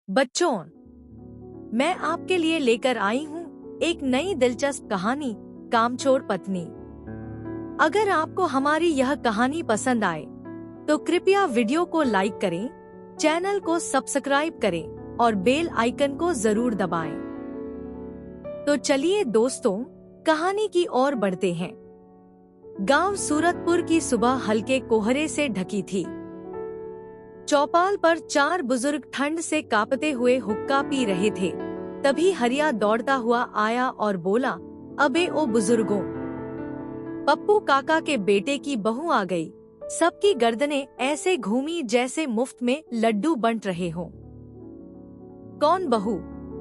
बच्चों, मैं आपके लिए लेकर आई हूँ एक नई दिलचस्प कहानी, कामचोर पत्नी। अगर आपको हमारी यह कहानी पसंद आए तो कृपया वीडियो को लाइक करें, चैनल को सब्सक्राइब करें और बेल आइकन को जरूर दबाएं। तो चलिए दोस्तों, कहानी की ओर बढ़ते हैं। गांव सूरतपुर की सुबह हल्के कोहरे से ढकी थी। चौपाल पर चार बुजुर्ग ठंड से कांपते हुए हुक्का पी रहे थे। तभी हरिया दौड़ता हुआ आया और बोला, अबे ओ बुजुर्गों, पप्पू काका के बेटे की बहू आ गई। सबकी गर्दनें ऐसे घूमी जैसे मुफ्त में लड्डू बंट रहे हों। कौन बहू?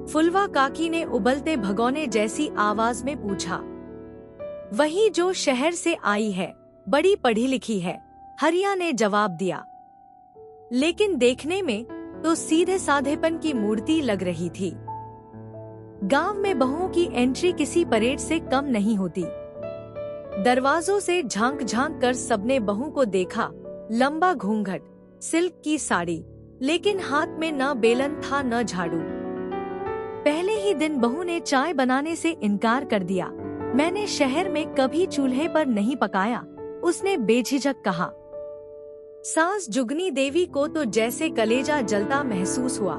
फुलवा काकी ने उबलते भगोने जैसी आवाज में पूछा। वही जो शहर से आई है, बड़ी पढ़ी लिखी है, हरिया ने जवाब दिया। लेकिन देखने में तो सीधे साधेपन की मूर्ति लग रही थी। गांव में बहुओं की एंट्री किसी परेड से कम नहीं होती। दरवाजों से झांक झांक कर सबने बहू को देखा। लंबा घूंघट, सिल्क की साड़ी, लेकिन हाथ में न बेलन था न झाड़ू। पहले ही दिन बहू ने चाय बनाने से इनकार कर दिया। मैंने शहर में कभी चूल्हे पर नहीं पकाया, उसने बेझिझक कहा। सास जुगनी देवी को तो जैसे कलेजा जलता महसूस हुआ।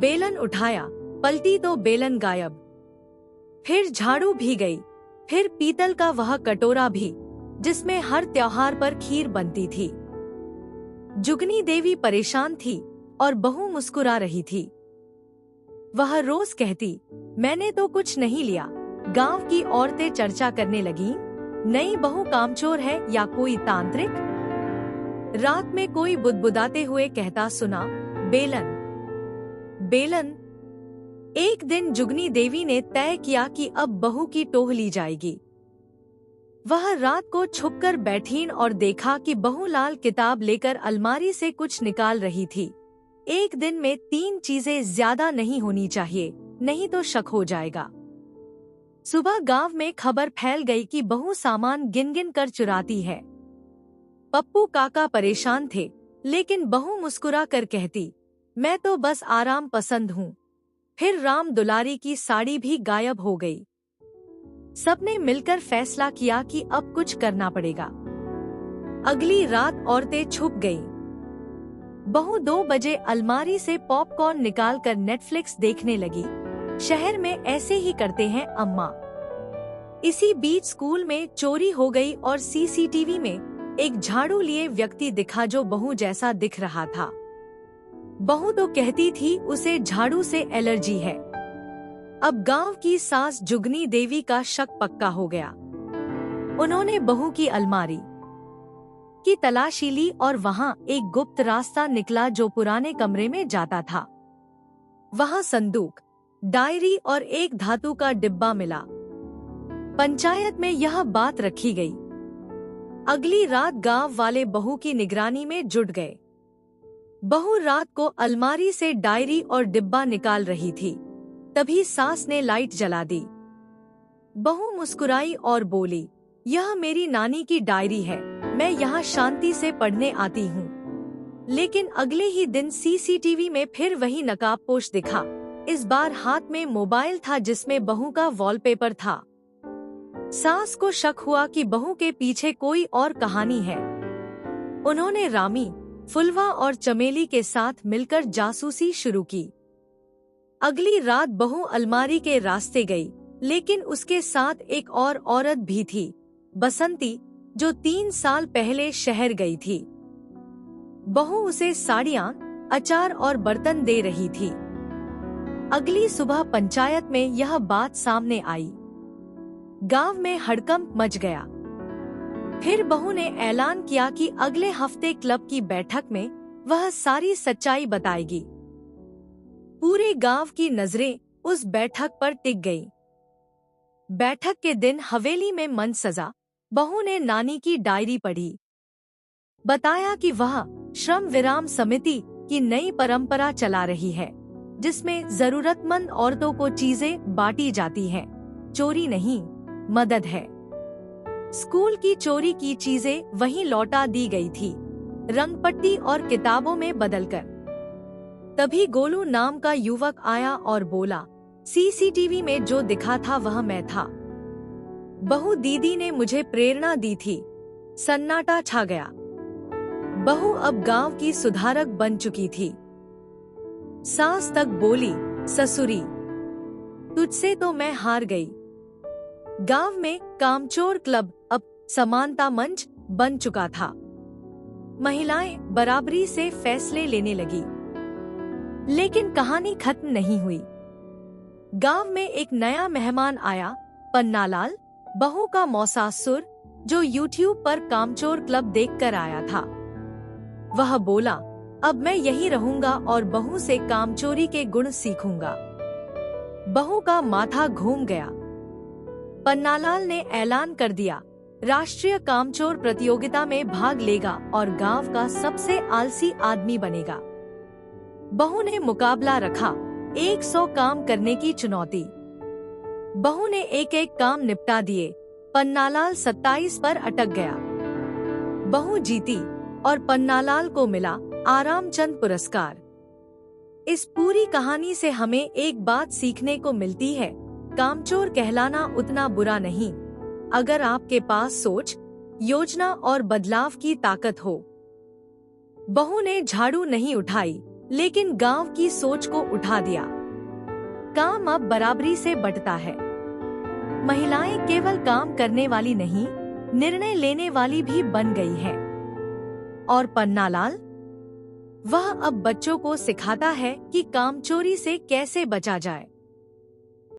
बेलन उठाया, पलटी तो बेलन गायब। फिर झाड़ू भी गई, फिर पीतल का वह कटोरा भी, जिसमें हर त्योहार पर खीर बनती थी। जुगनी देवी परेशान थी और बहू मुस्कुरा रही थी। वह रोज कहती, मैंने तो कुछ नहीं लिया। गांव की औरतें चर्चा करने लगीं, नई बहू कामचोर है या कोई तांत्रिक। रात में कोई बुदबुदाते हुए कहता सुना, बेलन बेलन। एक दिन जुगनी देवी ने तय किया कि अब बहू की टोह ली जाएगी। वह रात को छुपकर बैठीं और देखा कि बहू लाल किताब लेकर अलमारी से कुछ निकाल रही थी। एक दिन में 3 चीजें ज्यादा नहीं होनी चाहिए, नहीं तो शक हो जाएगा। सुबह गांव में खबर फैल गई कि बहू सामान गिन गिन कर चुराती है। पप्पू काका परेशान थे, लेकिन बहू मुस्कुरा कर कहती, मैं तो बस आराम पसंद हूँ। फिर राम दुलारी की साड़ी भी गायब हो गई। सबने मिलकर फैसला किया कि अब कुछ करना पड़ेगा। अगली रात औरतें छुप गईं। बहू 2 बजे अलमारी से पॉपकॉर्न निकालकर नेटफ्लिक्स देखने लगी। शहर में ऐसे ही करते हैं अम्मा। इसी बीच स्कूल में चोरी हो गई और सीसीटीवी में एक झाड़ू लिए व्यक्ति दिखा जो बहू जैसा दिख रहा था। बहू तो कहती थी उसे झाड़ू से एलर्जी है। अब गांव की सास जुगनी देवी का शक पक्का हो गया। उन्होंने बहू की अलमारी की तलाशी ली और वहां एक गुप्त रास्ता निकला जो पुराने कमरे में जाता था। वहां संदूक, डायरी और एक धातु का डिब्बा मिला। पंचायत में यह बात रखी गई। अगली रात गांव वाले बहू की निगरानी में जुट गए। बहू रात को अलमारी से डायरी और डिब्बा निकाल रही थी। तभी सास ने लाइट जला दी। बहू मुस्कुराई और बोली, यह मेरी नानी की डायरी है, मैं यहाँ शांति से पढ़ने आती हूँ। लेकिन अगले ही दिन सीसीटीवी में फिर वही नकाबपोश दिखा। इस बार हाथ में मोबाइल था जिसमें बहू का वॉलपेपर था। सास को शक हुआ कि बहू के पीछे कोई और कहानी है। उन्होंने रामी, फुलवा और चमेली के साथ मिलकर जासूसी शुरू की। अगली रात बहू अलमारी के रास्ते गई, लेकिन उसके साथ एक और औरत भी थी, बसंती, जो 3 साल पहले शहर गई थी। बहू उसे साड़ियाँ, अचार और बर्तन दे रही थी। अगली सुबह पंचायत में यह बात सामने आई। गांव में हड़कंप मच गया। फिर बहू ने ऐलान किया कि अगले हफ्ते क्लब की बैठक में वह सारी सच्चाई बताएगी। पूरे गांव की नजरें उस बैठक पर टिक गईं। बैठक के दिन हवेली में मंच सजा। बहू ने नानी की डायरी पढ़ी। बताया कि वह श्रम विराम समिति की नई परंपरा चला रही है, जिसमें जरूरतमंद औरतों को चीजें बांटी जाती हैं। चोरी नहीं, मदद है। स्कूल की चोरी की चीजें वहीं लौटा दी गई थी, रंगपट्टी और किताबों में बदलकर। तभी गोलू नाम का युवक आया और बोला, सीसीटीवी में जो दिखा था वह मैं था। बहू दीदी ने मुझे प्रेरणा दी थी। सन्नाटा छा गया। बहू अब गांव की सुधारक बन चुकी थी। सास तक बोली, ससुरी तुझसे तो मैं हार गई। गांव में कामचोर क्लब अब समानता मंच बन चुका था। महिलाएं बराबरी से फैसले लेने लगी। लेकिन कहानी खत्म नहीं हुई। गांव में एक नया मेहमान आया, पन्नालाल, बहू का मौसा सुर, जो यूट्यूब पर कामचोर क्लब देखकर आया था। वह बोला, अब मैं यहीं रहूंगा और बहू से कामचोरी के गुण सीखूंगा। बहू का माथा घूम गया। पन्नालाल ने ऐलान कर दिया, राष्ट्रीय कामचोर प्रतियोगिता में भाग लेगा और गांव का सबसे आलसी आदमी बनेगा। बहू ने मुकाबला रखा, 100 काम करने की चुनौती। बहू ने एक एक काम निपटा दिए। पन्नालाल 27 पर अटक गया। बहू जीती और पन्नालाल को मिला आरामचंद पुरस्कार। इस पूरी कहानी से हमें एक बात सीखने को मिलती है, कामचोर कहलाना उतना बुरा नहीं, अगर आपके पास सोच, योजना और बदलाव की ताकत हो। बहू ने झाड़ू नहीं उठाई, लेकिन गांव की सोच को उठा दिया। काम अब बराबरी से बंटता है। महिलाएं केवल काम करने वाली नहीं, निर्णय लेने वाली भी बन गई है। और पन्नालाल, वह अब बच्चों को सिखाता है कि कामचोरी से कैसे बचा जाए।